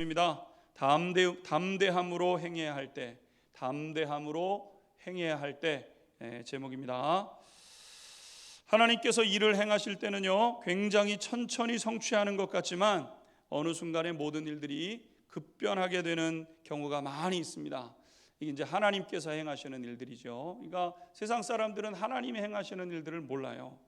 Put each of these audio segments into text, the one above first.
입니다. 담대함으로 행해야 할 때, 담대함으로 행해야 할 때 제목입니다. 하나님께서 일을 행하실 때는요, 굉장히 천천히 성취하는 것 같지만 어느 순간에 모든 일들이 급변하게 되는 경우가 많이 있습니다. 이게 이제 하나님께서 행하시는 일들이죠. 그러니까 세상 사람들은 하나님이 행하시는 일들을 몰라요.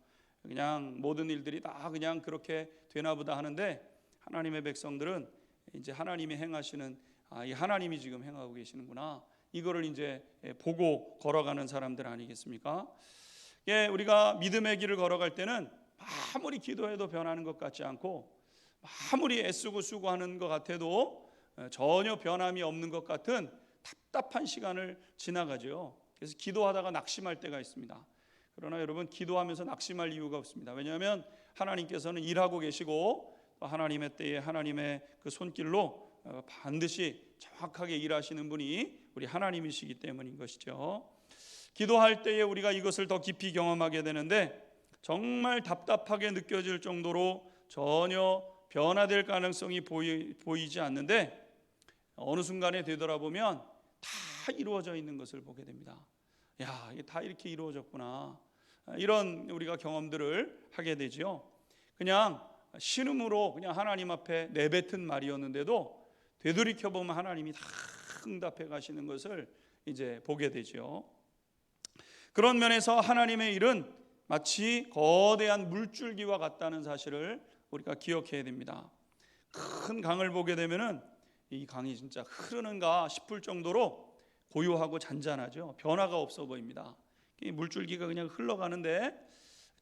그냥 모든 일들이 다 그냥 그렇게 되나 보다 하는데, 하나님의 백성들은 이제 하나님이 행하시는, 이 하나님이 지금 행하고 계시는구나, 이거를 이제 보고 걸어가는 사람들 아니겠습니까? 예, 우리가 믿음의 길을 걸어갈 때는 아무리 기도해도 변하는 것 같지 않고, 아무리 애쓰고 수고하는 것 같아도 전혀 변함이 없는 것 같은 답답한 시간을 지나가죠. 그래서 기도하다가 낙심할 때가 있습니다. 그러나 여러분, 기도하면서 낙심할 이유가 없습니다. 왜냐하면 하나님께서는 일하고 계시고, 하나님의 때에 하나님의 그 손길로 반드시 정확하게 일하시는 분이 우리 하나님이시기 때문인 것이죠. 기도할 때에 우리가 이것을 더 깊이 경험하게 되는데, 정말 답답하게 느껴질 정도로 전혀 변화될 가능성이 보이지 않는데, 어느 순간에 되돌아보면 다 이루어져 있는 것을 보게 됩니다. 야, 이게 다 이렇게 이루어졌구나, 이런 우리가 경험들을 하게 되죠. 그냥 신음으로 그냥 하나님 앞에 내뱉은 말이었는데도 되돌이켜보면 하나님이 다 응답해 가시는 것을 이제 보게 되죠. 그런 면에서 하나님의 일은 마치 거대한 물줄기와 같다는 사실을 우리가 기억해야 됩니다. 큰 강을 보게 되면은 이 강이 진짜 흐르는가 싶을 정도로 고요하고 잔잔하죠. 변화가 없어 보입니다. 이 물줄기가 그냥 흘러가는데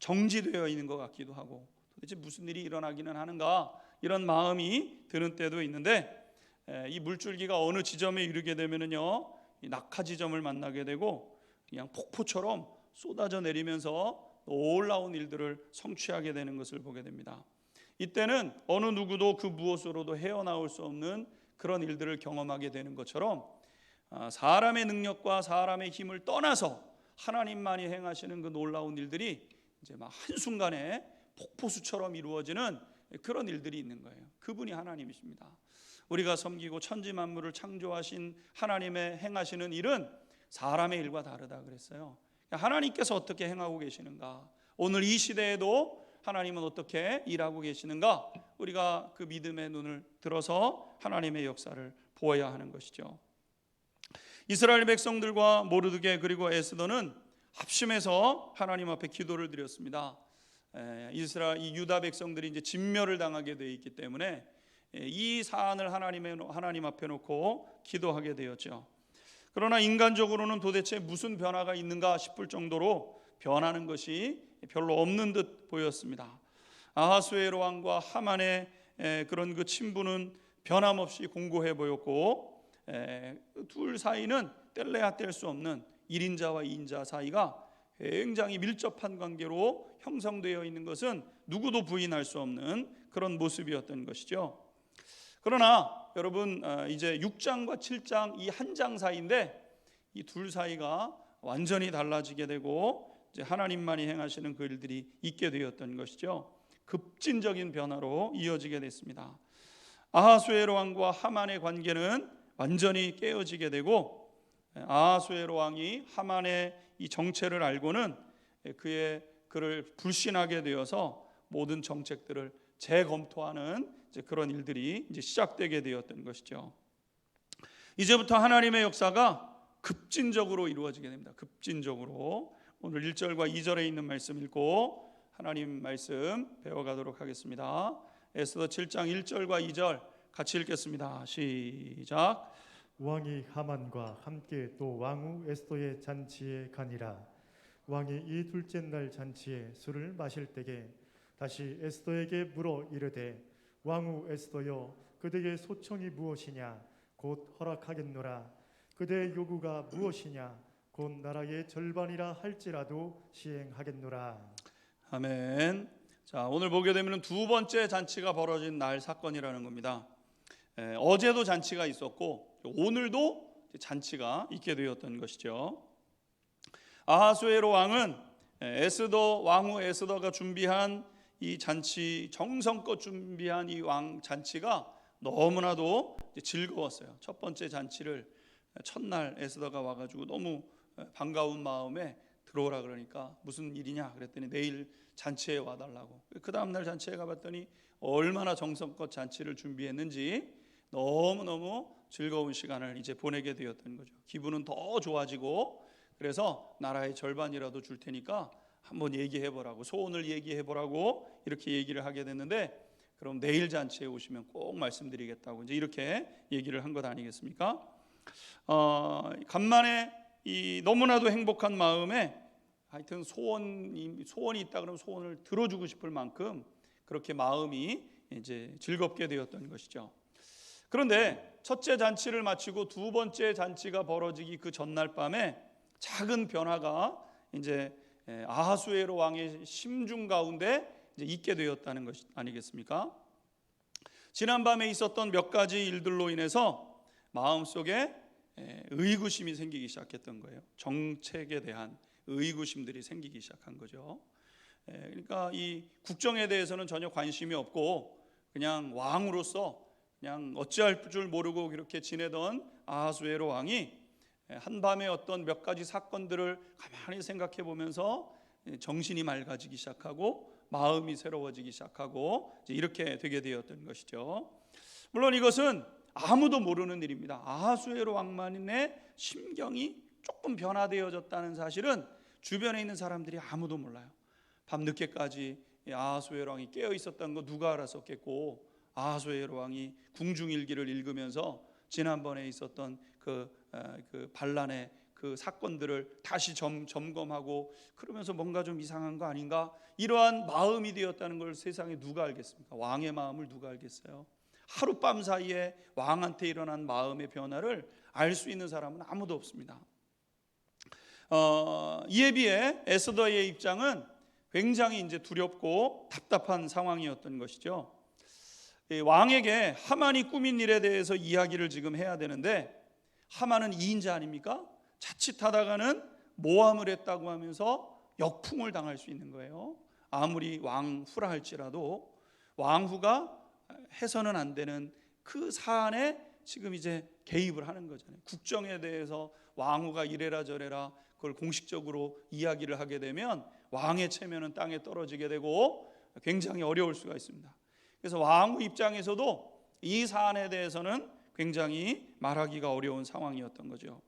정지되어 있는 것 같기도 하고, 도대체 무슨 일이 일어나기는 하는가, 이런 마음이 드는 때도 있는데, 이 물줄기가 어느 지점에 이르게 되면은요, 이 낙하 지점을 만나게 되고 그냥 폭포처럼 쏟아져 내리면서 놀라운 일들을 성취하게 되는 것을 보게 됩니다. 이때는 어느 누구도 그 무엇으로도 헤어나올 수 없는 그런 일들을 경험하게 되는 것처럼, 사람의 능력과 사람의 힘을 떠나서 하나님만이 행하시는 그 놀라운 일들이 이제 막 한순간에 폭포수처럼 이루어지는 그런 일들이 있는 거예요. 그분이 하나님이십니다. 우리가 섬기고 천지 만물을 창조하신 하나님의 행하시는 일은 사람의 일과 다르다 그랬어요. 하나님께서 어떻게 행하고 계시는가, 오늘 이 시대에도 하나님은 어떻게 일하고 계시는가, 우리가 그 믿음의 눈을 들어서 하나님의 역사를 보아야 하는 것이죠. 이스라엘 백성들과 모르드게 그리고 에스더는 합심해서 하나님 앞에 기도를 드렸습니다. 이 유다 백성들이 이제 진멸을 당하게 되어 있기 때문에 이 사안을 하나님 앞에 놓고 기도하게 되었죠. 그러나 인간적으로는 도대체 무슨 변화가 있는가 싶을 정도로 변하는 것이 별로 없는 듯 보였습니다. 아하수에로 왕과 하만의 그런 그 친분은 변함없이 공고해 보였고, 둘 사이는 뗄래야 뗄 수 없는 1인자와 2인자 사이가 굉장히 밀접한 관계로 형성되어 있는 것은 누구도 부인할 수 없는 그런 모습이었던 것이죠. 그러나 여러분, 이제 6장과 7장 이 한 장 사이인데, 이 둘 사이가 완전히 달라지게 되고 이제 하나님만이 행하시는 그 일들이 있게 되었던 것이죠. 급진적인 변화로 이어지게 됐습니다. 아하수에로 왕과 하만의 관계는 완전히 깨어지게 되고, 아하수에로 왕이 하만의 이 정체를 알고는 그를 불신하게 되어서 모든 정책들을 재검토하는 이제 그런 일들이 이제 시작되게 되었던 것이죠. 이제부터 하나님의 역사가 급진적으로 이루어지게 됩니다. 급진적으로. 오늘 1절과 2절에 있는 말씀 읽고 하나님 말씀 배워가도록 하겠습니다. 에스더 7장 1절과 2절 같이 읽겠습니다. 시작. 왕이 하만과 함께 또 왕후 에스더의 잔치에 가니라. 왕이 이 둘째 날 잔치에 술을 마실 때에 다시 에스더에게 물어 이르되, 왕후 에스더여, 그대의 소청이 무엇이냐? 곧 허락하겠노라. 그대의 요구가 무엇이냐? 곧 나라의 절반이라 할지라도 시행하겠노라. 아멘. 자, 오늘 보게 되면 두 번째 잔치가 벌어진 날 사건이라는 겁니다. 어제도 잔치가 있었고 오늘도 잔치가 있게 되었던 것이죠. 아하수에로 왕은 왕후 에스더가 준비한 이 잔치, 정성껏 준비한 이 왕 잔치가 너무나도 즐거웠어요. 첫 번째 잔치를 첫날 에스더가 와가지고 너무 반가운 마음에 들어오라 그러니까 무슨 일이냐 그랬더니 내일 잔치에 와달라고. 그 다음날 잔치에 가봤더니 얼마나 정성껏 잔치를 준비했는지 너무너무 즐거운 시간을 이제 보내게 되었던 거죠. 기분은 더 좋아지고, 그래서 나라의 절반이라도 줄 테니까 한번 얘기해보라고, 소원을 얘기해보라고 이렇게 얘기를 하게 됐는데, 그럼 내일 잔치에 오시면 꼭 말씀드리겠다고 이제 이렇게 얘기를 한 것 아니겠습니까? 간만에 이 너무나도 행복한 마음에 하여튼 소원이 있다 그러면 소원을 들어주고 싶을 만큼 그렇게 마음이 이제 즐겁게 되었던 것이죠. 그런데 첫째 잔치를 마치고 두 번째 잔치가 벌어지기 그 전날 밤에 작은 변화가 이제 아하수에로 왕의 심중 가운데 이제 있게 되었다는 것 아니겠습니까? 지난밤에 있었던 몇 가지 일들로 인해서 마음속에 의구심이 생기기 시작했던 거예요. 정책에 대한 의구심들이 생기기 시작한 거죠. 그러니까 이 국정에 대해서는 전혀 관심이 없고 그냥 왕으로서 그냥 어찌할 줄 모르고 이렇게 지내던 아하수에로 왕이 한밤에 어떤 몇 가지 사건들을 가만히 생각해 보면서 정신이 맑아지기 시작하고 마음이 새로워지기 시작하고 이렇게 되게 되었던 것이죠. 물론 이것은 아무도 모르는 일입니다. 아하수에로 왕만의 심경이 조금 변화되어졌다는 사실은 주변에 있는 사람들이 아무도 몰라요. 밤늦게까지 아하수에로 왕이 깨어 있었다는 거 누가 알았었겠고, 아하수에로 왕이 궁중일기를 읽으면서 지난번에 있었던 그 반란의 그 사건들을 다시 점검하고 그러면서 뭔가 좀 이상한 거 아닌가, 이러한 마음이 되었다는 걸 세상에 누가 알겠습니까? 왕의 마음을 누가 알겠어요? 하룻밤 사이에 왕한테 일어난 마음의 변화를 알 수 있는 사람은 아무도 없습니다. 이에 비해 에스더의 입장은 굉장히 이제 두렵고 답답한 상황이었던 것이죠. 왕에게 하만이 꾸민 일에 대해서 이야기를 지금 해야 되는데, 하만은 2인자 아닙니까? 자칫하다가는 모함을 했다고 하면서 역풍을 당할 수 있는 거예요. 아무리 왕후라 할지라도 왕후가 해서는 안 되는 그 사안에 지금 이제 개입을 하는 거잖아요. 국정에 대해서 왕후가 이래라 저래라 그걸 공식적으로 이야기를 하게 되면 왕의 체면은 땅에 떨어지게 되고 굉장히 어려울 수가 있습니다. 그래서 왕후 입장에서도 이 사안에 대해서는 굉장히 말하기가 어려운 상황이었던 거죠.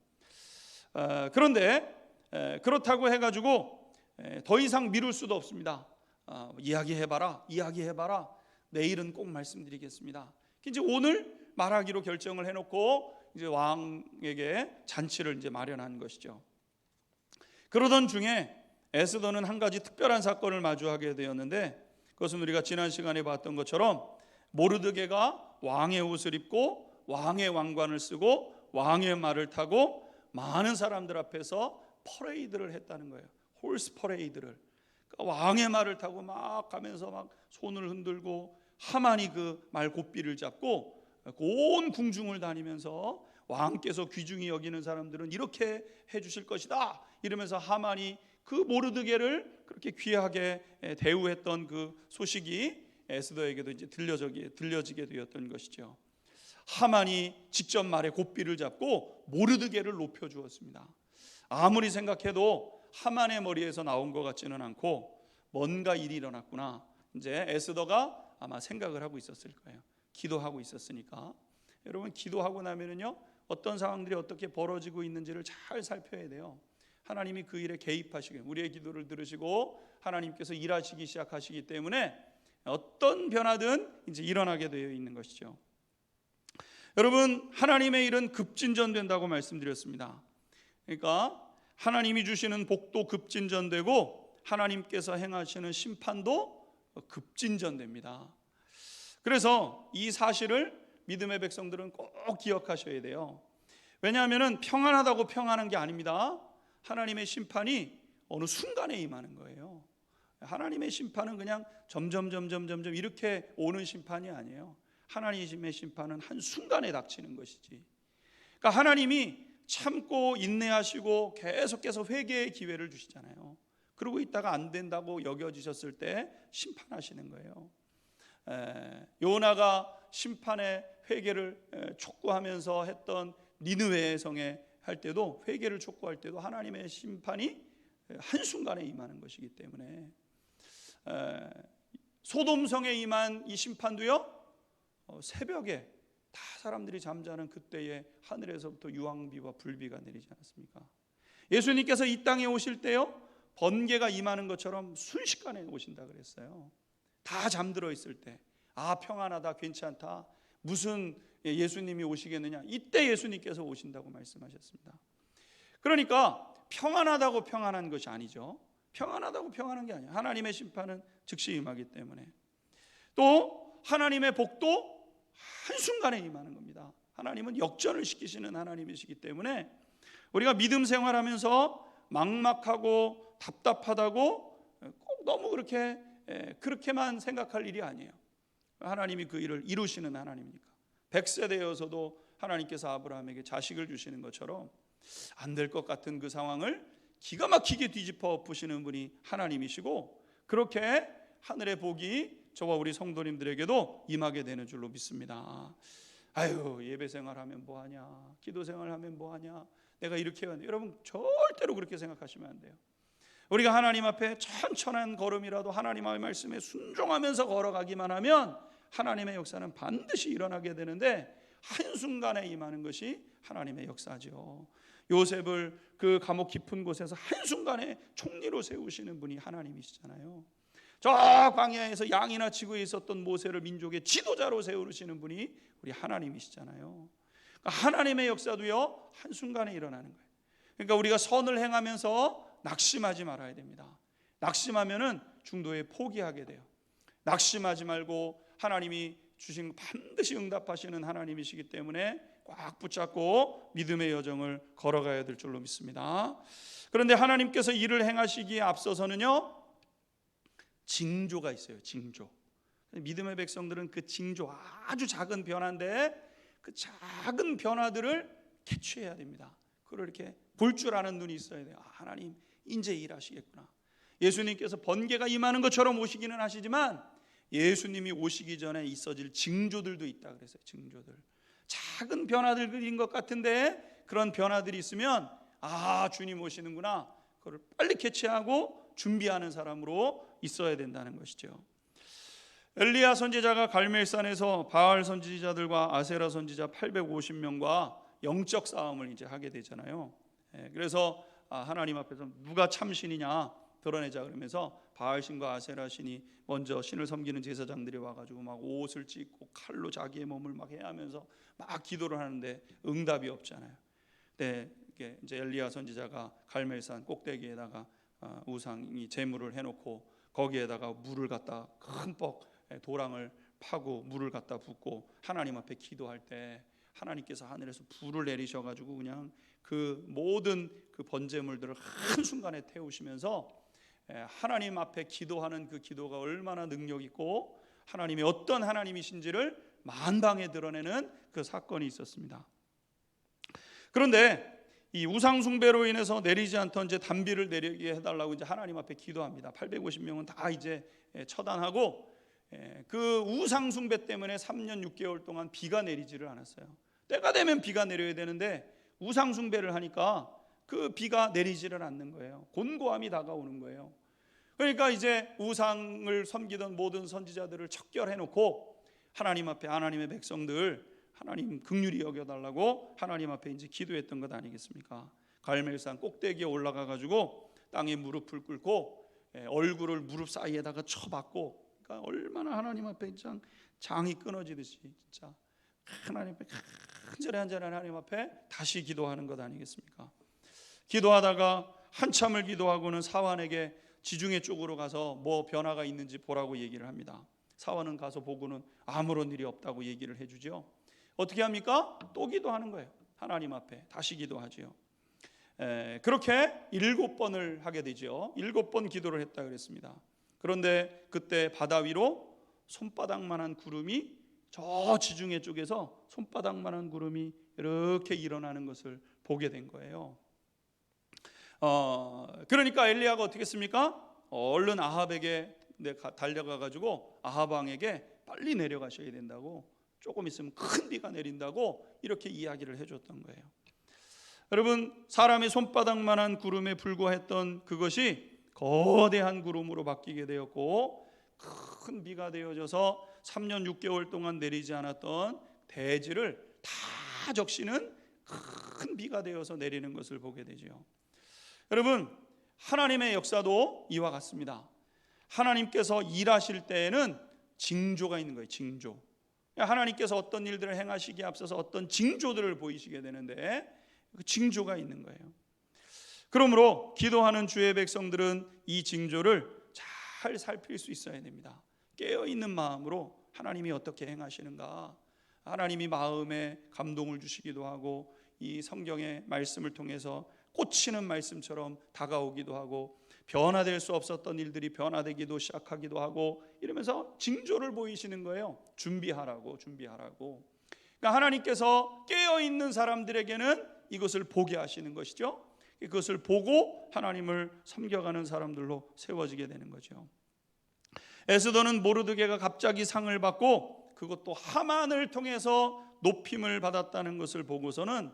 그런데 그렇다고 해가지고 더 이상 미룰 수도 없습니다. 이야기해봐라. 내일은 꼭 말씀드리겠습니다. 이제 오늘 말하기로 결정을 해놓고 이제 왕에게 잔치를 이제 마련한 것이죠. 그러던 중에 에스더는 한 가지 특별한 사건을 마주하게 되었는데, 그것은 우리가 지난 시간에 봤던 것처럼 모르드게가 왕의 옷을 입고 왕의 왕관을 쓰고 왕의 말을 타고 많은 사람들 앞에서 퍼레이드를 했다는 거예요. 홀스 퍼레이드를. 그러니까 왕의 말을 타고 막 가면서 막 손을 흔들고, 하만이 그 말 고삐를 잡고 온 궁중을 다니면서 왕께서 귀중히 여기는 사람들은 이렇게 해주실 것이다 이러면서 하만이 그 모르드게를 그렇게 귀하게 대우했던 그 소식이 에스더에게도 이제 들려지게 되었던 것이죠. 하만이 직접 말에 고삐를 잡고 모르드게를 높여주었습니다. 아무리 생각해도 하만의 머리에서 나온 것 같지는 않고 뭔가 일이 일어났구나, 이제 에스더가 아마 생각을 하고 있었을 거예요. 기도하고 있었으니까. 여러분, 기도하고 나면은요 어떤 상황들이 어떻게 벌어지고 있는지를 잘 살펴야 돼요. 하나님이 그 일에 개입하시게, 우리의 기도를 들으시고 하나님께서 일하시기 시작하시기 때문에 어떤 변화든 이제 일어나게 되어 있는 것이죠. 여러분, 하나님의 일은 급진전된다고 말씀드렸습니다. 그러니까 하나님이 주시는 복도 급진전되고 하나님께서 행하시는 심판도 급진전됩니다. 그래서 이 사실을 믿음의 백성들은 꼭 기억하셔야 돼요. 왜냐하면 평안하다고 평안한 게 아닙니다. 하나님의 심판이 어느 순간에 임하는 거예요. 하나님의 심판은 그냥 점점 이렇게 오는 심판이 아니에요. 하나님의 심판은 한순간에 닥치는 것이지. 그러니까 하나님이 참고 인내하시고 계속해서 회개의 기회를 주시잖아요. 그러고 있다가 안 된다고 여겨지셨을 때 심판하시는 거예요. 요나가 심판의 회개를 촉구하면서 했던 니느웨 성에 할 때도, 회개를 촉구할 때도 하나님의 심판이 한순간에 임하는 것이기 때문에, 소돔성에 임한 이 심판도요, 새벽에 다 사람들이 잠자는 그때에 하늘에서부터 유황비와 불비가 내리지 않았습니까? 예수님께서 이 땅에 오실 때요, 번개가 임하는 것처럼 순식간에 오신다 그랬어요. 다 잠들어 있을 때, 평안하다, 괜찮다, 무슨 예수님이 오시겠느냐, 이때 예수님께서 오신다고 말씀하셨습니다. 그러니까 평안하다고 평안한 것이 아니죠. 평안하다고 평안한 게 아니에요. 하나님의 심판은 즉시 임하기 때문에. 또 하나님의 복도 한순간에 임하는 겁니다. 하나님은 역전을 시키시는 하나님이시기 때문에 우리가 믿음 생활하면서 막막하고 답답하다고 꼭 너무 그렇게만 생각할 일이 아니에요. 하나님이 그 일을 이루시는 하나님이니까. 100세 되어서도 하나님께서 아브라함에게 자식을 주시는 것처럼 안 될 것 같은 그 상황을 기가 막히게 뒤집어 엎으시는 분이 하나님이시고, 그렇게 하늘의 복이 저와 우리 성도님들에게도 임하게 되는 줄로 믿습니다. 예배 생활하면 뭐하냐, 기도 생활하면 뭐하냐, 내가 이렇게 해야 돼. 여러분 절대로 그렇게 생각하시면 안 돼요. 우리가 하나님 앞에 천천한 걸음이라도 하나님의 말씀에 순종하면서 걸어가기만 하면 하나님의 역사는 반드시 일어나게 되는데, 한순간에 임하는 것이 하나님의 역사죠. 요셉을 그 감옥 깊은 곳에서 한순간에 총리로 세우시는 분이 하나님이시잖아요. 저 광야에서 양이나 치고 있었던 모세를 민족의 지도자로 세우시는 분이 우리 하나님이시잖아요. 그러니까 하나님의 역사도요, 한순간에 일어나는 거예요. 그러니까 우리가 선을 행하면서 낙심하지 말아야 됩니다. 낙심하면은 중도에 포기하게 돼요. 낙심하지 말고 하나님이 주신 거 반드시 응답하시는 하나님이시기 때문에 꽉 붙잡고 믿음의 여정을 걸어가야 될 줄로 믿습니다. 그런데 하나님께서 일을 행하시기에 앞서서는요, 징조가 있어요. 징조. 믿음의 백성들은 그 징조, 아주 작은 변화인데 그 작은 변화들을 캐치해야 됩니다. 그걸 이렇게 볼 줄 아는 눈이 있어야 돼요. 하나님 이제 일하시겠구나. 예수님께서 번개가 임하는 것처럼 오시기는 하시지만 예수님이 오시기 전에 있어질 징조들도 있다 그랬어요. 징조들. 작은 변화들인 것 같은데 그런 변화들이 있으면 주님 오시는구나, 그걸 빨리 캐치하고 준비하는 사람으로 있어야 된다는 것이죠. 엘리야 선지자가 갈멜산에서 바알 선지자들과 아세라 선지자 850명과 영적 싸움을 이제 하게 되잖아요. 그래서 하나님 앞에서 누가 참신이냐 드러내자 그러면서 바알신과 아세라 신이 먼저 신을 섬기는 제사장들이 와가지고 막 옷을 찢고 칼로 자기의 몸을 막 해하면서 막 기도를 하는데 응답이 없잖아요. 이게 이제 엘리야 선지자가 갈멜산 꼭대기에다가 우상이 제물을 해놓고 거기에다가 물을 갖다 흠뻑 도랑을 파고 물을 갖다 붓고 하나님 앞에 기도할 때 하나님께서 하늘에서 불을 내리셔가지고 그냥 그 모든 그 번제물들을 한순간에 태우시면서 하나님 앞에 기도하는 그 기도가 얼마나 능력 있고 하나님이 어떤 하나님이신지를 만방에 드러내는 그 사건이 있었습니다. 그런데 이 우상 숭배로 인해서 내리지 않던 이제 단비를 내리게 해달라고 이제 하나님 앞에 기도합니다. 850명은 다 이제 처단하고 그 우상 숭배 때문에 3년 6개월 동안 비가 내리지를 않았어요. 때가 되면 비가 내려야 되는데 우상 숭배를 하니까 그 비가 내리지를 않는 거예요. 곤고함이 다가오는 거예요. 그러니까 이제 우상을 섬기던 모든 선지자들을 척결해 놓고 하나님 앞에 하나님의 백성들 하나님 긍휼히 여겨달라고 하나님 앞에 이제 기도했던 것 아니겠습니까? 갈멜산 꼭대기에 올라가 가지고 땅에 무릎을 꿇고 얼굴을 무릎 사이에다가 쳐박고, 그러니까 얼마나 하나님 앞에 장이 끊어지듯이 진짜 하나님 앞에 한절에 하나님 앞에 다시 기도하는 것 아니겠습니까? 기도하다가 한참을 기도하고는 사환에게 지중해 쪽으로 가서 뭐 변화가 있는지 보라고 얘기를 합니다. 사환은 가서 보고는 아무런 일이 없다고 얘기를 해주죠. 어떻게 합니까? 또 기도하는 거예요. 하나님 앞에 다시 기도하지요. 그렇게 7번을 하게 되죠. 7번 기도를 했다 그랬습니다. 그런데 그때 바다 위로 손바닥만한 구름이, 저 지중해 쪽에서 손바닥만한 구름이 이렇게 일어나는 것을 보게 된 거예요. 그러니까 엘리야가 어떻게 했습니까? 얼른 아합에게 달려가 가지고 아합 왕에게 빨리 내려가셔야 된다고 조금 있으면 큰 비가 내린다고 이렇게 이야기를 해줬던 거예요. 여러분, 사람의 손바닥만한 구름에 불과했던 그것이 거대한 구름으로 바뀌게 되었고 큰 비가 되어져서 3년 6개월 동안 내리지 않았던 대지를 다 적시는 큰 비가 되어서 내리는 것을 보게 되죠. 여러분, 하나님의 역사도 이와 같습니다. 하나님께서 일하실 때에는 징조가 있는 거예요. 징조. 하나님께서 어떤 일들을 행하시기에 앞서서 어떤 징조들을 보이시게 되는데 그 징조가 있는 거예요. 그러므로 기도하는 주의 백성들은 이 징조를 잘 살필 수 있어야 됩니다. 깨어있는 마음으로 하나님이 어떻게 행하시는가, 하나님이 마음에 감동을 주시기도 하고 이 성경의 말씀을 통해서 꽂히는 말씀처럼 다가오기도 하고 변화될 수 없었던 일들이 변화되기도 시작하기도 하고 이러면서 징조를 보이시는 거예요. 준비하라고. 그러니까 하나님께서 깨어있는 사람들에게는 이것을 보게 하시는 것이죠. 그것을 보고 하나님을 섬겨가는 사람들로 세워지게 되는 거죠. 에스더는 모르드게가 갑자기 상을 받고 그것도 하만을 통해서 높임을 받았다는 것을 보고서는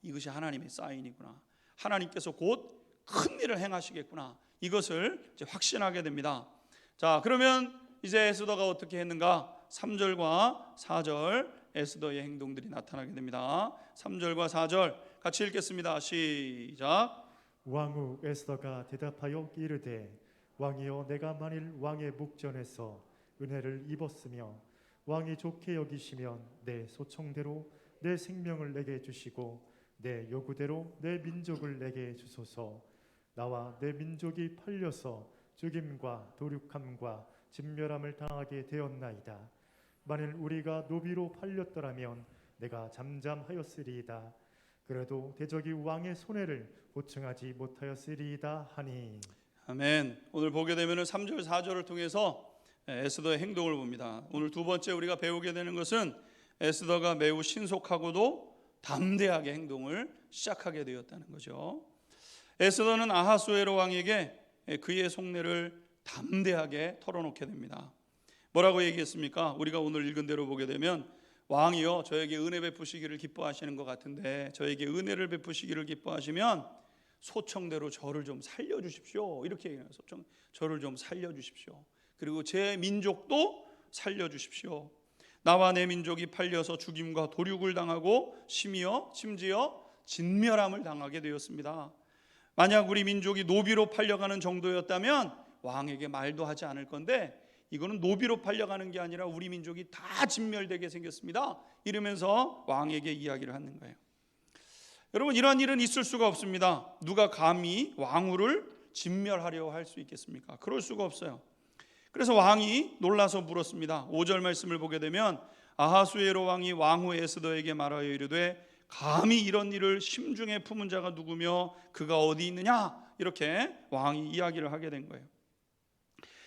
이것이 하나님의 사인이구나, 하나님께서 곧 큰 일을 행하시겠구나, 이것을 이제 확신하게 됩니다. 자, 그러면 이제 에스더가 어떻게 했는가? 3절과 4절 에스더의 행동들이 나타나게 됩니다. 3절과 4절 같이 읽겠습니다. 시작. 왕후 에스더가 대답하여 이르되 왕이여, 내가 만일 왕의 목전에서 은혜를 입었으며 왕이 좋게 여기시면 내 소청대로 내 생명을 내게 주시고 내 요구대로 내 민족을 내게 주소서. 나와 내 민족이 팔려서 죽임과 도륙함과 진멸함을 당하게 되었나이다. 만일 우리가 노비로 팔렸더라면 내가 잠잠하였으리이다. 그래도 대적이 왕의 손해를 보충하지 못하였으리이다 하니. 아멘. 오늘 보게 되면 3절 4절을 통해서 에스더의 행동을 봅니다. 오늘 두 번째 우리가 배우게 되는 것은 에스더가 매우 신속하고도 담대하게 행동을 시작하게 되었다는 거죠. 에스더는 아하수에로 왕에게 그의 속내를 담대하게 털어놓게 됩니다. 뭐라고 얘기했습니까? 우리가 오늘 읽은 대로 보게 되면 왕이요, 저에게 은혜 베푸시기를 기뻐하시는 것 같은데 저에게 은혜를 베푸시기를 기뻐하시면 소청대로 저를 좀 살려주십시오, 이렇게 얘기해요. 저를 좀 살려주십시오. 그리고 제 민족도 살려주십시오. 나와 내 민족이 팔려서 죽임과 도륙을 당하고 심지어 진멸함을 당하게 되었습니다. 만약 우리 민족이 노비로 팔려가는 정도였다면 왕에게 말도 하지 않을 건데 이거는 노비로 팔려가는 게 아니라 우리 민족이 다 진멸되게 생겼습니다, 이러면서 왕에게 이야기를 하는 거예요. 여러분, 이런 일은 있을 수가 없습니다. 누가 감히 왕후를 진멸하려 할 수 있겠습니까? 그럴 수가 없어요. 그래서 왕이 놀라서 물었습니다. 5절 말씀을 보게 되면 아하수에로 왕이 왕후 에스더에게 말하여 이르되 감히 이런 일을 심중에 품은 자가 누구며 그가 어디 있느냐, 이렇게 왕이 이야기를 하게 된 거예요.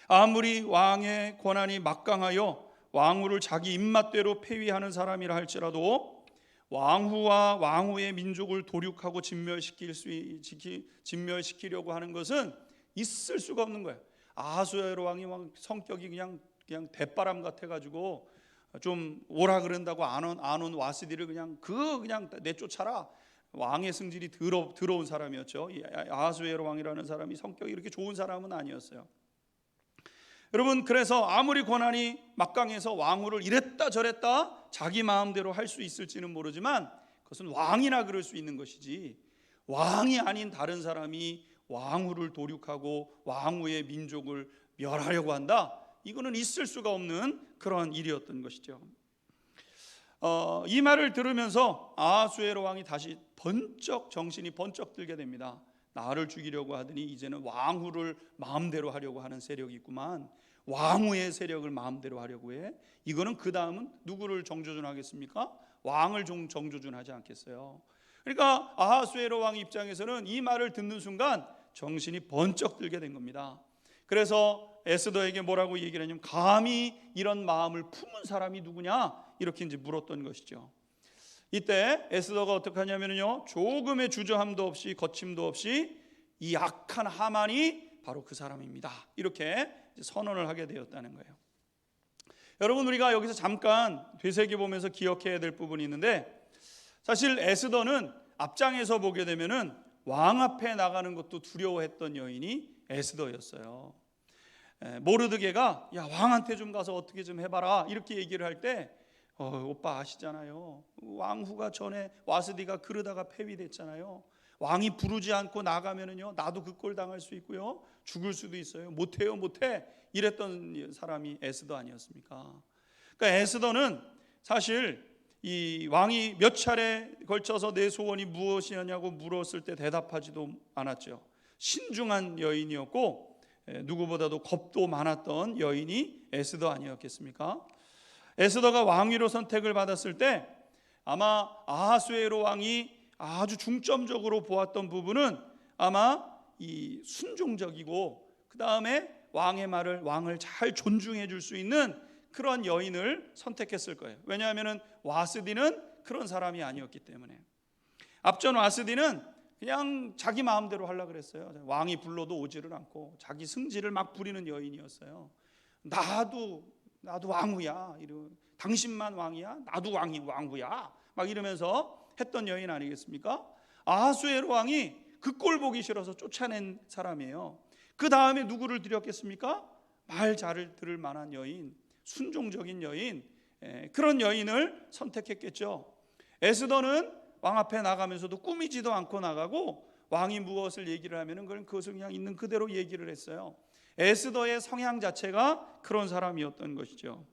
아무리 왕의 권한이 막강하여 왕후를 자기 입맛대로 폐위하는 사람이라 할지라도 왕후와 왕후의 민족을 도륙하고 진멸시키려고 하는 것은 있을 수가 없는 거예요. 아하수에로 왕이 성격이 그냥 대바람 같아가지고 좀 오라 그런다고 안 온 와스디를 그냥 내쫓아라, 왕의 승질이 더러운 사람이었죠. 아하수에로 왕이라는 사람이 성격이 이렇게 좋은 사람은 아니었어요. 여러분, 그래서 아무리 권한이 막강해서 왕후를 이랬다 저랬다 자기 마음대로 할 수 있을지는 모르지만 그것은 왕이나 그럴 수 있는 것이지 왕이 아닌 다른 사람이 왕후를 도륙하고 왕후의 민족을 멸하려고 한다, 이거는 있을 수가 없는 그런 일이었던 것이죠. 이 말을 들으면서 아하수에로 왕이 다시 정신이 번쩍 들게 됩니다. 나를 죽이려고 하더니 이제는 왕후를 마음대로 하려고 하는 세력이 있구만. 왕후의 세력을 마음대로 하려고 해. 이거는 그 다음은 누구를 정조준하겠습니까? 왕을 정조준하지 않겠어요. 그러니까 아하수에로 왕 입장에서는 이 말을 듣는 순간 정신이 번쩍 들게 된 겁니다. 그래서 에스더에게 뭐라고 얘기를 하냐면 감히 이런 마음을 품은 사람이 누구냐, 이렇게 이제 물었던 것이죠. 이때 에스더가 어떻게 하냐면요, 조금의 주저함도 없이 거침도 없이 이 악한 하만이 바로 그 사람입니다, 이렇게 선언을 하게 되었다는 거예요. 여러분, 우리가 여기서 잠깐 되새겨보면서 기억해야 될 부분이 있는데, 사실 에스더는 앞장에서 보게 되면은 왕 앞에 나가는 것도 두려워했던 여인이 에스더였어요. 모르드게가 야, 왕한테 좀 가서 어떻게 좀 해봐라 이렇게 얘기를 할 때 오빠 아시잖아요. 왕후가 전에 와스디가 그러다가 폐위됐잖아요. 왕이 부르지 않고 나가면은요, 나도 그 꼴 당할 수 있고요, 죽을 수도 있어요. 못해요, 못해. 이랬던 사람이 에스더 아니었습니까? 그러니까 에스더는 사실 이 왕이 몇 차례 걸쳐서 내 소원이 무엇이냐고 물었을 때 대답하지도 않았죠. 신중한 여인이었고 누구보다도 겁도 많았던 여인이 에스더 아니었겠습니까? 에스더가 왕위로 선택을 받았을 때 아마 아하수에로 왕이 아주 중점적으로 보았던 부분은 아마 이 순종적이고 그 다음에 왕의 말을, 왕을 잘 존중해 줄 수 있는 그런 여인을 선택했을 거예요. 왜냐하면 와스디는 그런 사람이 아니었기 때문에. 앞전 와스디는 그냥 자기 마음대로 하려고 그랬어요. 왕이 불러도 오지를 않고 자기 승질을 막 부리는 여인이었어요. 나도 왕후야, 당신만 왕이야, 나도 왕후야, 막 이러면서 했던 여인 아니겠습니까? 아하수에로 왕이 그 꼴 보기 싫어서 쫓아낸 사람이에요. 그 다음에 누구를 들였겠습니까? 말 잘 들을 만한 여인, 순종적인 여인, 그런 여인을 선택했겠죠. 에스더는 왕 앞에 나가면서도 꾸미지도 않고 나가고, 왕이 무엇을 얘기를 하면은 그것을 그냥 있는 그대로 얘기를 했어요. 에스더의 성향 자체가 그런 사람이었던 것이죠.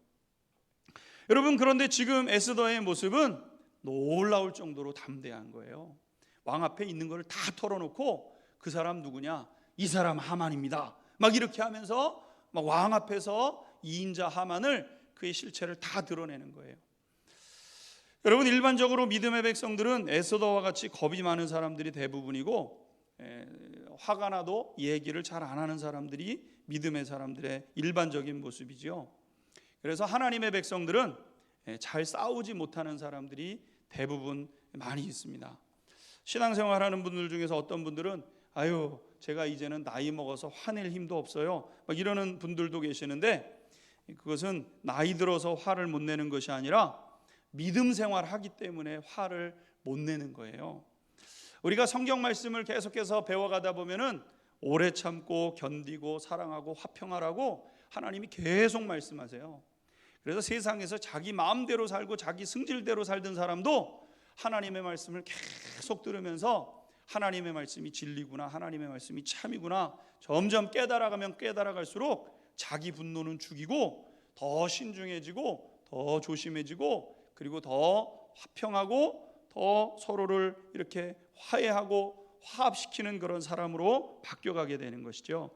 여러분, 그런데 지금 에스더의 모습은 놀라울 정도로 담대한 거예요. 왕 앞에 있는 걸 다 털어놓고 그 사람 누구냐? 이 사람 하만입니다. 막 이렇게 하면서 막 왕 앞에서 이인자 하만을, 그의 실체를 다 드러내는 거예요. 여러분, 일반적으로 믿음의 백성들은 에스더와 같이 겁이 많은 사람들이 대부분이고, 화가 나도 얘기를 잘 안 하는 사람들이 믿음의 사람들의 일반적인 모습이죠. 그래서 하나님의 백성들은 잘 싸우지 못하는 사람들이 대부분 많이 있습니다. 신앙생활하는 분들 중에서 어떤 분들은 아유, 제가 이제는 나이 먹어서 화낼 힘도 없어요, 막 이러는 분들도 계시는데, 그것은 나이 들어서 화를 못 내는 것이 아니라 믿음 생활하기 때문에 화를 못 내는 거예요. 우리가 성경 말씀을 계속해서 배워가다 보면은 오래 참고 견디고 사랑하고 화평하라고 하나님이 계속 말씀하세요. 그래서 세상에서 자기 마음대로 살고 자기 승질대로 살던 사람도 하나님의 말씀을 계속 들으면서 하나님의 말씀이 진리구나, 하나님의 말씀이 참이구나, 점점 깨달아가면 깨달아갈수록 자기 분노는 죽이고 더 신중해지고 더 조심해지고, 그리고 더 화평하고 더 서로를 이렇게 화해하고 화합시키는 그런 사람으로 바뀌어가게 되는 것이죠.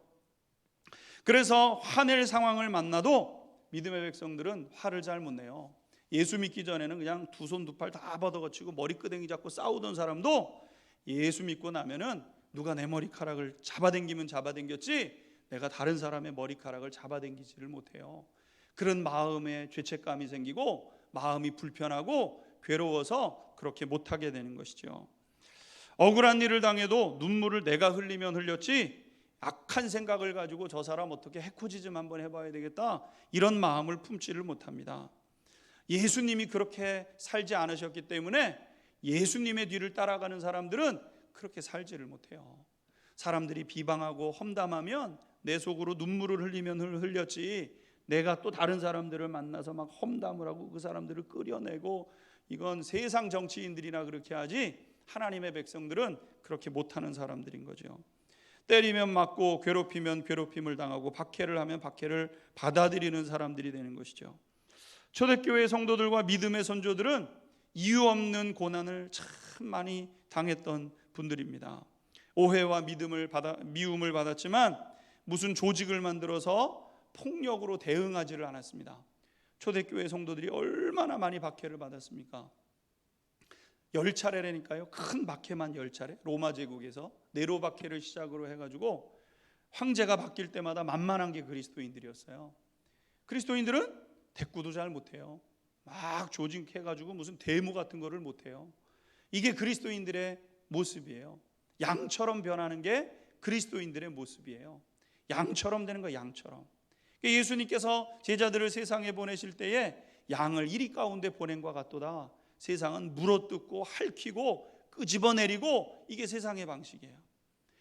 그래서 화낼 상황을 만나도 믿음의 백성들은 화를 잘 못 내요. 예수 믿기 전에는 그냥 두 손 두 팔 다 받아거치고 머리끄댕이 잡고 싸우던 사람도 예수 믿고 나면은 누가 내 머리카락을 잡아당기면 잡아당겼지 내가 다른 사람의 머리카락을 잡아당기지를 못해요. 그런 마음에 죄책감이 생기고 마음이 불편하고 괴로워서 그렇게 못하게 되는 것이죠. 억울한 일을 당해도 눈물을 내가 흘리면 흘렸지 악한 생각을 가지고 저 사람 어떻게 해코지 좀 한번 해봐야 되겠다, 이런 마음을 품지를 못합니다. 예수님이 그렇게 살지 않으셨기 때문에 예수님의 뒤를 따라가는 사람들은 그렇게 살지를 못해요. 사람들이 비방하고 험담하면 내 속으로 눈물을 흘리면 흘렸지, 내가 또 다른 사람들을 만나서 막 험담을 하고 그 사람들을 끌어내고, 이건 세상 정치인들이나 그렇게 하지 하나님의 백성들은 그렇게 못하는 사람들인 거죠. 때리면 맞고 괴롭히면 괴롭힘을 당하고 박해를 하면 박해를 받아들이는 사람들이 되는 것이죠. 초대교회 성도들과 믿음의 선조들은 이유 없는 고난을 참 많이 당했던 분들입니다. 오해와 미움을 받았지만 무슨 조직을 만들어서 폭력으로 대응하지를 않았습니다. 초대교회 성도들이 얼마나 많이 박해를 받았습니까? 10차례라니까요. 큰 박해만 10차례. 로마 제국에서 네로 박해를 시작으로 해가지고 황제가 바뀔 때마다 만만한 게 그리스도인들이었어요. 그리스도인들은 대꾸도 잘 못해요. 막 조직해가지고 무슨 데모 같은 거를 못해요. 이게 그리스도인들의 모습이에요. 양처럼 변하는 게 그리스도인들의 모습이에요. 양처럼 되는 거, 양처럼. 예수님께서 제자들을 세상에 보내실 때에 양을 이리 가운데 보낸 것 같도다. 세상은 물어뜯고 핥히고 끄집어내리고 이게 세상의 방식이에요.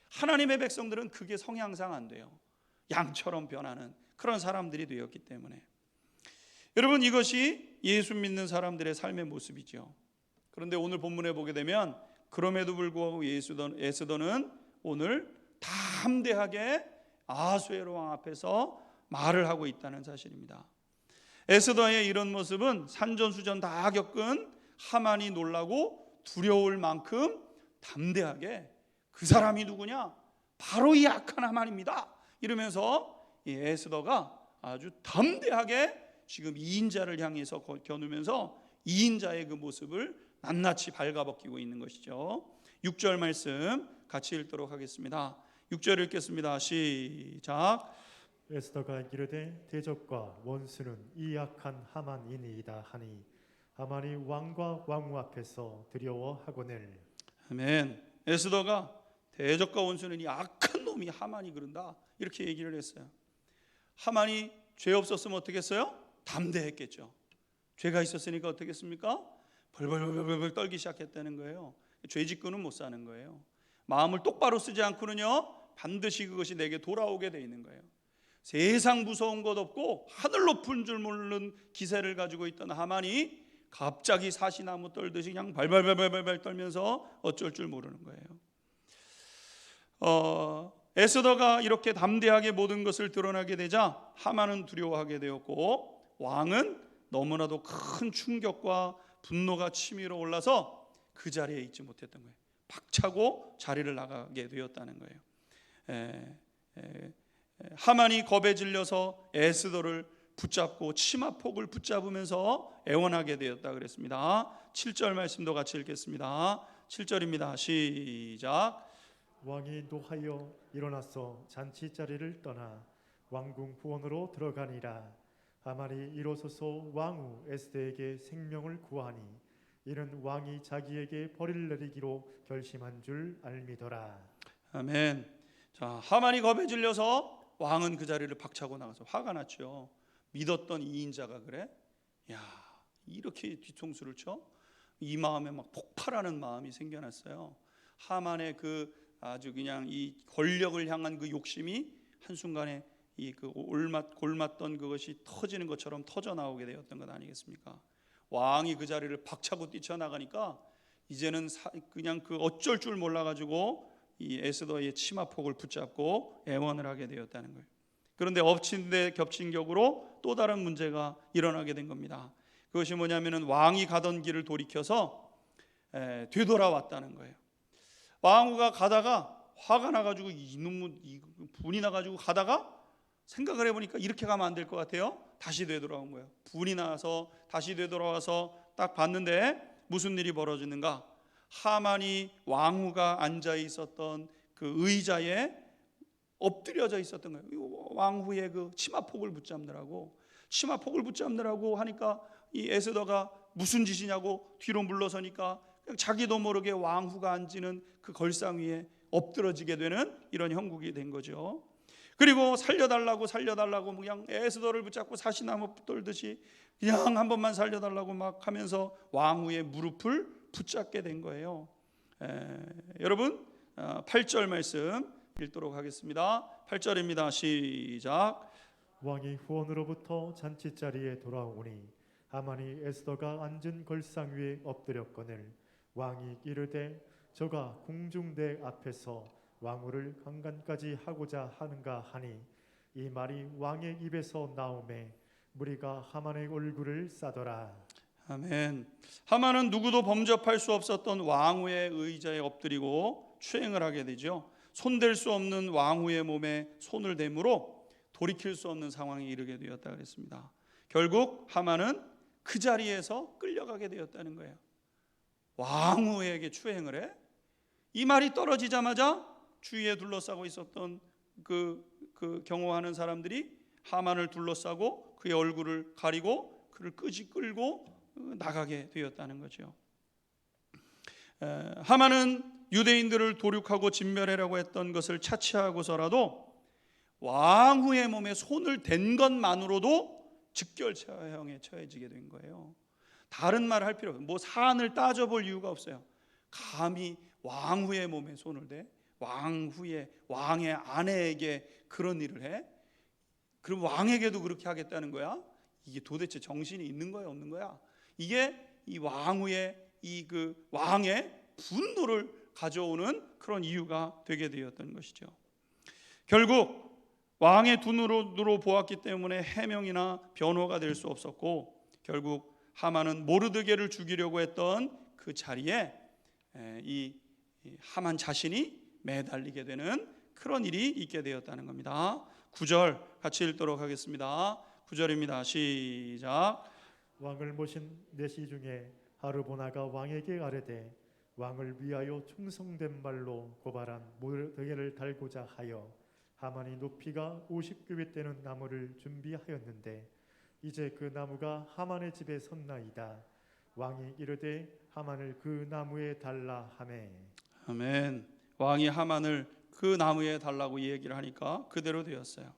하나님의 백성들은 그게 성향상 안 돼요. 양처럼 변하는 그런 사람들이 되었기 때문에. 여러분, 이것이 예수 믿는 사람들의 삶의 모습이죠. 그런데 오늘 본문에 보게 되면 그럼에도 불구하고 에스더는 오늘 담대하게 아수에로 왕 앞에서 말을 하고 있다는 사실입니다. 에스더의 이런 모습은 산전수전 다 겪은 하만이 놀라고 두려울 만큼 담대하게, 그 사람이 누구냐? 바로 이 악한 하만입니다. 이러면서 이 에스더가 아주 담대하게 지금 이인자를 향해서 겨누면서 이인자의 그 모습을 낱낱이 발가벗기고 있는 것이죠. 6절 말씀 같이 읽도록 하겠습니다. 6절 읽겠습니다. 시작. 에스더가 이르되 대적과 원수는 이 악한 하만이니이다 하니 하만이 왕과 왕후 앞에서 두려워하거늘. 아멘. 에스더가 대적과 원수는 이 악한 놈이 하만이 그런다 이렇게 얘기를 했어요. 하만이 죄 없었으면 어떻게 했어요? 담대했겠죠. 죄가 있었으니까 어떻게 했습니까? 벌벌벌벌 떨기 시작했다는 거예요. 죄짓고는 못 사는 거예요. 마음을 똑바로 쓰지 않고는요 반드시 그것이 내게 돌아오게 돼 있는 거예요. 세상 무서운 것 없고 하늘 높은 줄 모르는 기세를 가지고 있던 하만이 갑자기 사시나무 떨듯이 그냥 발발발발발 떨면서 어쩔 줄 모르는 거예요. 에스더가 이렇게 담대하게 모든 것을 드러나게 되자 하만은 두려워하게 되었고 왕은 너무나도 큰 충격과 분노가 치밀어 올라서 그 자리에 있지 못했던 거예요. 박차고 자리를 나가게 되었다는 거예요. 하만이 겁에 질려서 에스더를 붙잡고 치마폭을 붙잡으면서 애원하게 되었다 그랬습니다. 7절 말씀도 같이 읽겠습니다. 7절입니다. 시작. 왕이 노하여 일어나서 잔치 자리를 떠나 왕궁 후원으로 들어가니라. 하만이 일어서서 왕후 에스더에게 생명을 구하니 이는 왕이 자기에게 벌을 내리기로 결심한 줄 알미더라. 아멘. 자, 하만이 겁에 질려서 왕은 그 자리를 박차고 나가서 화가 났죠. 믿었던 이인자가 그래? 야, 이렇게 뒤통수를 쳐? 이 마음에 막 폭발하는 마음이 생겨났어요. 하만의 그 아주 그냥 이 권력을 향한 그 욕심이 한순간에 이 그 골맞던 그것이 터지는 것처럼 터져 나오게 되었던 것 아니겠습니까? 왕이 그 자리를 박차고 뛰쳐나가니까 이제는 그냥 그 어쩔 줄 몰라가지고 이 에스더의 치마폭을 붙잡고 애원을 하게 되었다는 거예요. 그런데 엎친 데 겹친 격으로 또 다른 문제가 일어나게 된 겁니다. 그것이 뭐냐면은 왕이 가던 길을 돌이켜서 되돌아왔다는 거예요. 왕후가 가다가 화가 나가지고 분이 나가지고 가다가 생각을 해보니까 이렇게 가면 안 될 것 같아요. 다시 되돌아온 거예요. 분이 나서 다시 되돌아와서 딱 봤는데 무슨 일이 벌어지는가? 하만이 왕후가 앉아 있었던 그 의자에 엎드려져 있었던 거예요. 왕후의 그 치마폭을 붙잡느라고 하니까 이 에스더가 무슨 짓이냐고 뒤로 물러서니까 그냥 자기도 모르게 왕후가 앉는 그 걸상 위에 엎드러지게 되는 이런 형국이 된 거죠. 그리고 살려달라고 그냥 에스더를 붙잡고 사시나무 떨듯이 그냥 한 번만 살려달라고 막 하면서 왕후의 무릎을 붙잡게 된 거예요. 여러분 8절 말씀 읽도록 하겠습니다. 8절입니다. 시작. 왕이 후원으로부터 잔치 자리에 돌아오니 하만이 에스더가 앉은 걸상 위에 엎드렸거늘 왕이 이르되 저가 궁중대 앞에서 왕후를 강간까지 하고자 하는가 하니 이 말이 왕의 입에서 나오매 무리가 하만의 얼굴을 싸더라. 아멘. 하만은 누구도 범접할 수 없었던 왕후의 의자에 엎드리고 추행을 하게 되죠. 손댈 수 없는 왕후의 몸에 손을 대므로 돌이킬 수 없는 상황에 이르게 되었다 그랬습니다. 결국 하만은 그 자리에서 끌려가게 되었다는 거예요. 왕후에게 추행을 해? 이 말이 떨어지자마자 주위에 둘러싸고 있었던 그 경호하는 사람들이 하만을 둘러싸고 그의 얼굴을 가리고 그를 끌고 나가게 되었다는 거죠. 하만은 유대인들을 도륙하고 진멸하려고 했던 것을 차치하고서라도 왕후의 몸에 손을 댄 것만으로도 즉결처형에 처해지게 된 거예요. 다른 말 할 필요 없어요. 뭐 사안을 따져볼 이유가 없어요. 감히 왕후의 몸에 손을 대? 왕의 아내에게 그런 일을 해? 그럼 왕에게도 그렇게 하겠다는 거야? 이게 도대체 정신이 있는 거야, 없는 거야? 이게 이 왕후의 그 왕의 분노를 가져오는 그런 이유가 되게 되었던 것이죠. 결국 왕의 두 눈으로 보았기 때문에 해명이나 변호가 될 수 없었고, 결국 하만은 모르드게를 죽이려고 했던 그 자리에 이 하만 자신이 매달리게 되는 그런 일이 있게 되었다는 겁니다. 9절 같이 읽도록 하겠습니다. 9절입니다. 시작. 왕을 모신 내시 중에 하르보나가 왕에게 아뢰되 왕을 위하여 충성된 말로 고발한 모르드게를 달고자 하여 하만이 높이가 50규빗 되는 나무를 준비하였는데 이제 그 나무가 하만의 집에 섰나이다. 왕이 이르되 하만을 그 나무에 달라 하매. 아멘. 왕이 하만을 그 나무에 달라고 얘기를 하니까 그대로 되었어요.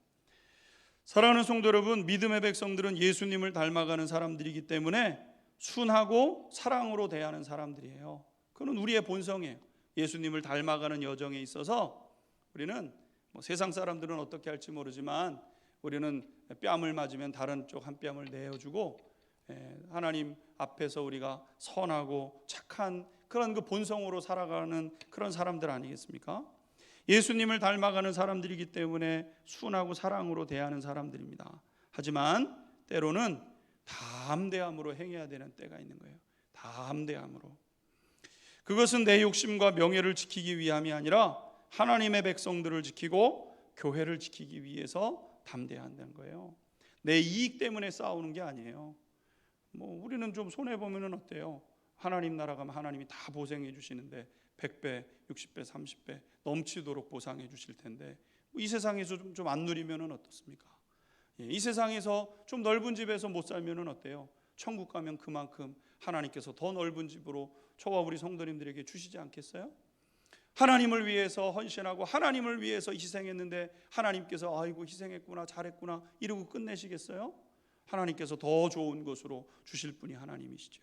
사랑하는 성도 여러분, 믿음의 백성들은 예수님을 닮아가는 사람들이기 때문에 순하고 사랑으로 대하는 사람들이에요. 그건 우리의 본성이에요. 예수님을 닮아가는 여정에 있어서 우리는 세상 사람들은 어떻게 할지 모르지만 우리는 뺨을 맞으면 다른 쪽 한 뺨을 내어주고 하나님 앞에서 우리가 선하고 착한 그런 그 본성으로 살아가는 그런 사람들 아니겠습니까? 예수님을 닮아가는 사람들이기 때문에 순하고 사랑으로 대하는 사람들입니다. 하지만 때로는 담대함으로 행해야 되는 때가 있는 거예요. 담대함으로. 그것은 내 욕심과 명예를 지키기 위함이 아니라 하나님의 백성들을 지키고 교회를 지키기 위해서 담대한다는 거예요. 내 이익 때문에 싸우는 게 아니에요. 우리는 좀 손해 보면은 어때요? 하나님 나라 가면 하나님이 다 보상해 주시는데 100배, 60배, 30배 넘치도록 보상해 주실 텐데 이 세상에서 좀 안 누리면은 어떻습니까? 이 세상에서 좀 넓은 집에서 못 살면은 어때요? 천국 가면 그만큼 하나님께서 더 넓은 집으로 저와 우리 성도님들에게 주시지 않겠어요? 하나님을 위해서 헌신하고 하나님을 위해서 희생했는데 하나님께서 아이고 희생했구나 잘했구나 이러고 끝내시겠어요? 하나님께서 더 좋은 것으로 주실 분이 하나님이시죠.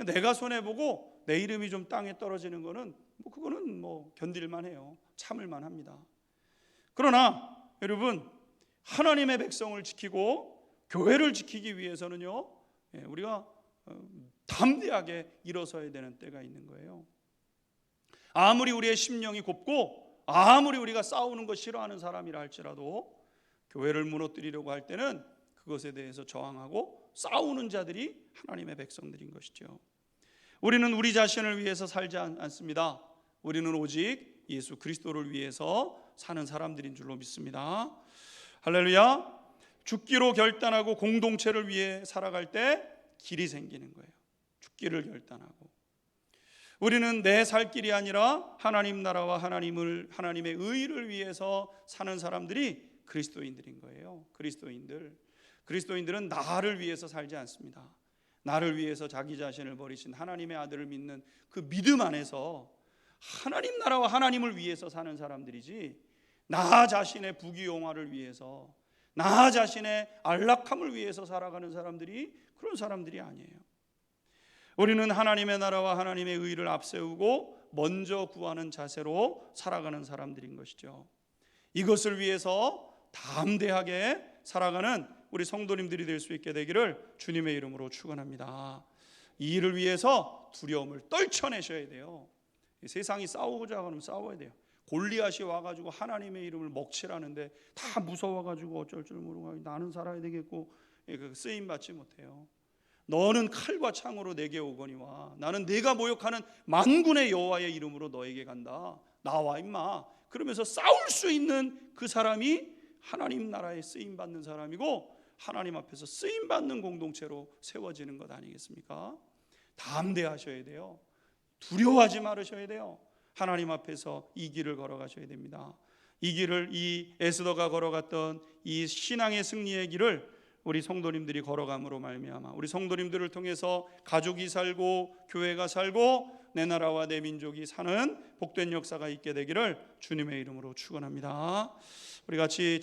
내가 손해보고 내 이름이 좀 땅에 떨어지는 거는 그거는 견딜만 해요. 참을만 합니다. 그러나 여러분, 하나님의 백성을 지키고 교회를 지키기 위해서는요, 우리가 담대하게 일어서야 되는 때가 있는 거예요. 아무리 우리의 심령이 곱고 아무리 우리가 싸우는 거 싫어하는 사람이라 할지라도 교회를 무너뜨리려고 할 때는 그것에 대해서 저항하고 싸우는 자들이 하나님의 백성들인 것이죠. 우리는 우리 자신을 위해서 살지 않습니다. 우리는 오직 예수 그리스도를 위해서 사는 사람들인 줄로 믿습니다. 할렐루야. 죽기로 결단하고 공동체를 위해 살아갈 때 길이 생기는 거예요. 죽기를 결단하고. 우리는 내 살 길이 아니라 하나님 나라와 하나님의 의를 위해서 사는 사람들이 그리스도인들인 거예요. 그리스도인들은 나를 위해서 살지 않습니다. 나를 위해서 자기 자신을 버리신 하나님의 아들을 믿는 그 믿음 안에서 하나님 나라와 하나님을 위해서 사는 사람들이지, 나 자신의 부귀영화를 위해서, 나 자신의 안락함을 위해서 살아가는 사람들이 그런 사람들이 아니에요. 우리는 하나님의 나라와 하나님의 의를 앞세우고 먼저 구하는 자세로 살아가는 사람들인 것이죠. 이것을 위해서 담대하게 살아가는 우리 성도님들이 될 수 있게 되기를 주님의 이름으로 축원합니다. 이 일을 위해서 두려움을 떨쳐내셔야 돼요. 세상이 싸우고자 하면 싸워야 돼요. 골리앗이 와가지고 하나님의 이름을 먹칠하는데 다 무서워가지고 어쩔 줄 모르고 나는 살아야 되겠고 쓰임 받지 못해요. 너는 칼과 창으로 내게 오거니와 나는 내가 모욕하는 만군의 여호와의 이름으로 너에게 간다. 나와 임마. 그러면서 싸울 수 있는 그 사람이 하나님 나라에 쓰임 받는 사람이고 하나님 앞에서 쓰임 받는 공동체로 세워지는 것 아니겠습니까? 담대하셔야 돼요. 두려워하지 말으셔야 돼요. 하나님 앞에서 이 길을 걸어가셔야 됩니다. 이 길을 이 에스더가 걸어갔던 이 신앙의 승리의 길을 우리 성도님들이 걸어감으로 말미암아 우리 성도님들을 통해서 가족이 살고 교회가 살고 내 나라와 내 민족이 사는 복된 역사가 있게 되기를 주님의 이름으로 축원합니다. 우리 같이